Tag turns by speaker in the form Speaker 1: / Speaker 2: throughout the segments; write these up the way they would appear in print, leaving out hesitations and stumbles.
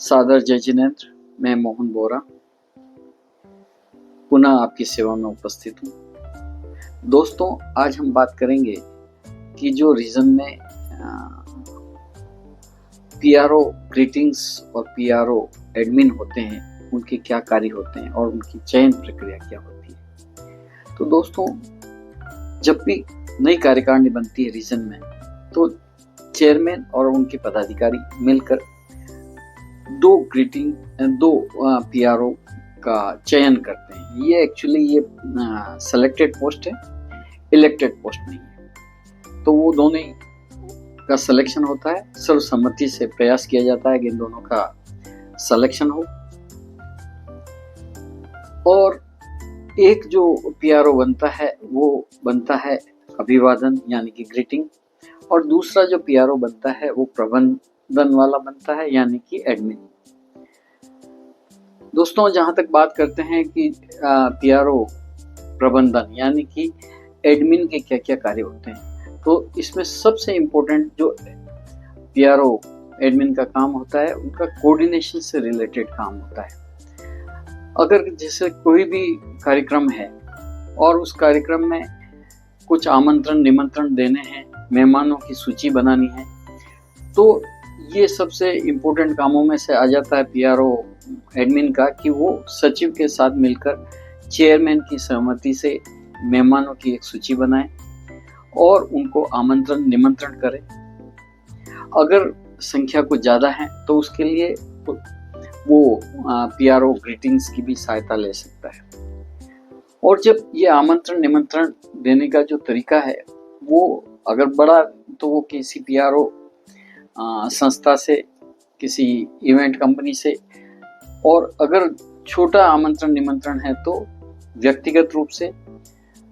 Speaker 1: सादर जय जिनेंद्र, मैं मोहन बोरा पुनः आपकी सेवा में उपस्थित हूँ। दोस्तों, आज हम बात करेंगे कि जो रीजन में पीआरओ ग्रीटिंग्स और पीआरओ एडमिन होते हैं, उनके क्या कार्य होते हैं और उनकी चयन प्रक्रिया क्या होती है। तो दोस्तों, जब भी नई कार्यकारिणी बनती है रीजन में, तो चेयरमैन और उनके पदाधिकारी मिलकर दो पीआरओ का चयन करते हैं। ये एक्चुअली ये सेलेक्टेड पोस्ट है, इलेक्टेड पोस्ट नहीं है। तो वो दोनों का सिलेक्शन होता है, सर्वसम्मति से प्रयास किया जाता है कि इन दोनों का सिलेक्शन हो। और एक जो पीआरओ बनता है वो बनता है अभिवादन यानी कि ग्रीटिंग, और दूसरा जो पीआरओ बनता है वो प्रबंधन वाला बनता है यानी कि एडमिन। दोस्तों, जहां तक बात करते हैं कि पीआरओ प्रबंधन यानी कि एडमिन के क्या क्या कार्य होते हैं, तो इसमें सबसे इम्पोर्टेंट जो पीआरओ एडमिन का काम होता है, उनका कोऑर्डिनेशन से रिलेटेड काम होता है। अगर जैसे कोई भी कार्यक्रम है और उस कार्यक्रम में कुछ आमंत्रण निमंत्रण देने हैं, मेहमानों की सूची बनानी है, तो ये सबसे इम्पोर्टेंट कामों में से आ जाता है पीआरओ एडमिन का कि वो सचिव के साथ मिलकर चेयरमैन की सहमति से मेहमानों की एक सूची बनाए और उनको आमंत्रण निमंत्रण करें। अगर संख्या कुछ ज़्यादा है तो उसके लिए वो पीआरओ ग्रीटिंग्स की भी सहायता ले सकता है। और जब ये आमंत्रण निमंत्रण देने का जो तरीका है, वो अगर बड़ा तो वो किसी पीआरओ संस्था से, किसी इवेंट कंपनी से, और अगर छोटा आमंत्रण निमंत्रण है तो व्यक्तिगत रूप से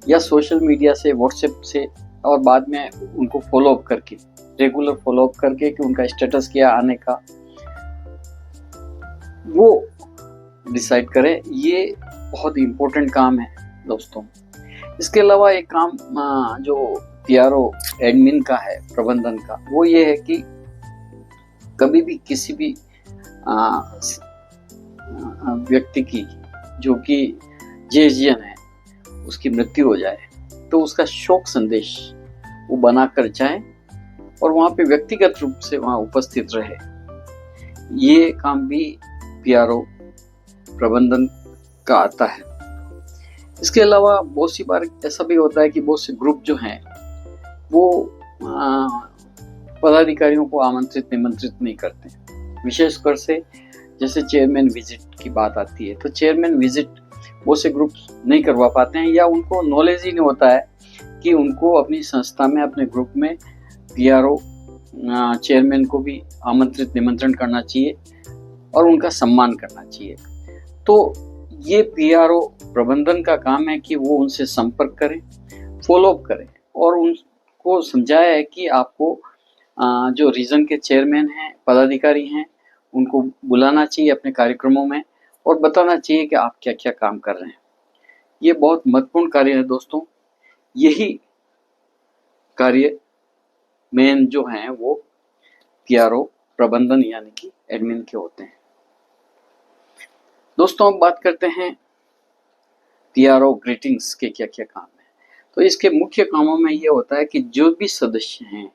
Speaker 1: या सोशल मीडिया से, व्हाट्सएप से, और बाद में उनको फॉलोअप करके, रेगुलर फॉलोअप करके कि उनका स्टेटस क्या आने का, वो डिसाइड करें। ये बहुत इम्पोर्टेंट काम है दोस्तों। इसके अलावा एक काम जो पीआरओ एडमिन का है, प्रबंधन का, वो ये है कि कभी भी किसी भी व्यक्ति की जो कि जेएसजन है, उसकी मृत्यु हो जाए तो उसका शोक संदेश वो बनाकर जाए और वहाँ पे व्यक्तिगत रूप से वहाँ उपस्थित रहे। ये काम भी पीआरओ प्रबंधन का आता है। इसके अलावा बहुत सी बार ऐसा भी होता है कि बहुत से ग्रुप जो हैं वो पदाधिकारियों को आमंत्रित निमंत्रित नहीं करते, विशेषकर से जैसे चेयरमैन विजिट की बात आती है, तो चेयरमैन विजिट बहुत से ग्रुप नहीं करवा पाते हैं, या उनको नॉलेज ही नहीं होता है कि उनको अपनी संस्था में, अपने ग्रुप में पीआरओ चेयरमैन को भी आमंत्रित निमंत्रण करना चाहिए और उनका सम्मान करना चाहिए। तो ये पीआरओ प्रबंधन का काम है कि वो उनसे संपर्क करें, फॉलोअप करें और उनको समझाया है कि आपको जो रीजन के चेयरमैन हैं, पदाधिकारी हैं, उनको बुलाना चाहिए अपने कार्यक्रमों में और बताना चाहिए कि आप क्या क्या काम कर रहे हैं। ये बहुत महत्वपूर्ण कार्य है दोस्तों। यही कार्य मेन जो हैं वो पीआरओ प्रबंधन यानी कि एडमिन के होते हैं। दोस्तों, अब बात करते हैं पीआरओ ग्रीटिंग्स के क्या क्या काम है। तो इसके मुख्य कामों में ये होता है कि जो भी सदस्य हैं,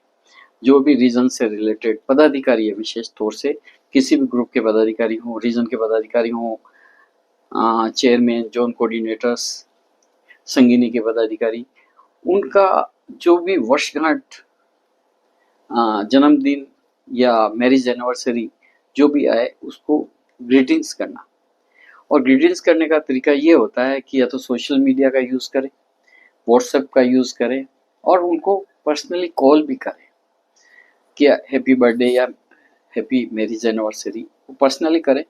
Speaker 1: जो भी रीजन से रिलेटेड पदाधिकारी है, विशेष तौर से किसी भी ग्रुप के पदाधिकारी हों, रीजन के पदाधिकारी हों, चेयरमैन, जोन कोऑर्डिनेटर्स, संगिनी के पदाधिकारी, उनका जो भी वर्षगांठ, जन्मदिन या मैरिज एनिवर्सरी जो भी आए, उसको ग्रीटिंग्स करना। और ग्रीटिंग्स करने का तरीका ये होता है कि या तो सोशल मीडिया का यूज़ करें, व्हाट्सएप का यूज़ करें, और उनको पर्सनली कॉल भी करें कि हैप्पी बर्थडे या हैप्पी मैरिज एनिवर्सरी पर्सनली करें।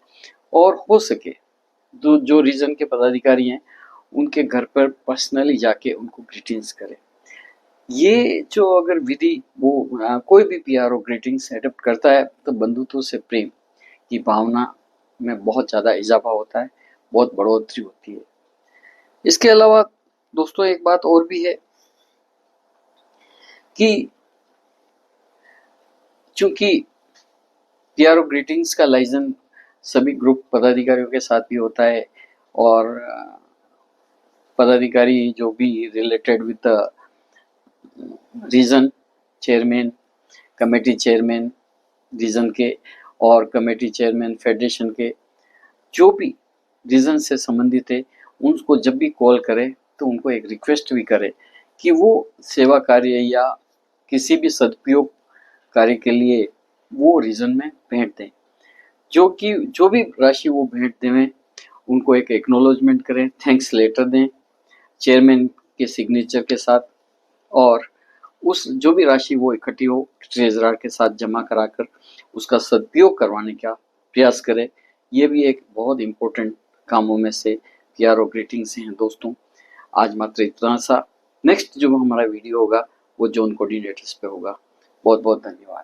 Speaker 1: और हो सके जो रीजन के पदाधिकारी हैं उनके घर पर पर्सनली जाके उनको ग्रीटिंग्स करें। ये जो अगर विधि वो कोई भी पीआरओ ग्रीटिंग्स एडप्ट करता है तो बंधुत्व से प्रेम की भावना में बहुत ज़्यादा इजाफा होता है, बहुत बढ़ोतरी होती है। इसके अलावा दोस्तों, एक बात और भी है कि चूंकि पीआरओ ग्रीटिंग्स का सभी ग्रुप पदाधिकारियों के साथ भी होता है और पदाधिकारी जो भी related with region chairman, committee chairman region के और कमेटी चेयरमैन फेडरेशन के, जो भी रीजन से संबंधित है, उनको जब भी कॉल करे तो उनको एक रिक्वेस्ट भी करे कि वो सेवा कार्य या किसी भी सदुपयोग कार्य के लिए वो रीजन में भेंट दें। जो भी राशि वो भेंट दें उनको एक एक्नॉलेजमेंट करें, थैंक्स लेटर दें चेयरमैन के सिग्नेचर के साथ, और उस जो भी राशि वो इकट्ठी हो ट्रेजरर के साथ जमा कराकर उसका सदुपयोग करवाने का प्रयास करें। ये भी एक बहुत इम्पोर्टेंट कामों में से पीआरओ ग्रीटिंग्स हैं दोस्तों। आज मात्र इतना सा। नेक्स्ट जो हमारा वीडियो होगा वो जोन कोऑर्डिनेटर्स पे होगा। बहुत बहुत धन्यवाद।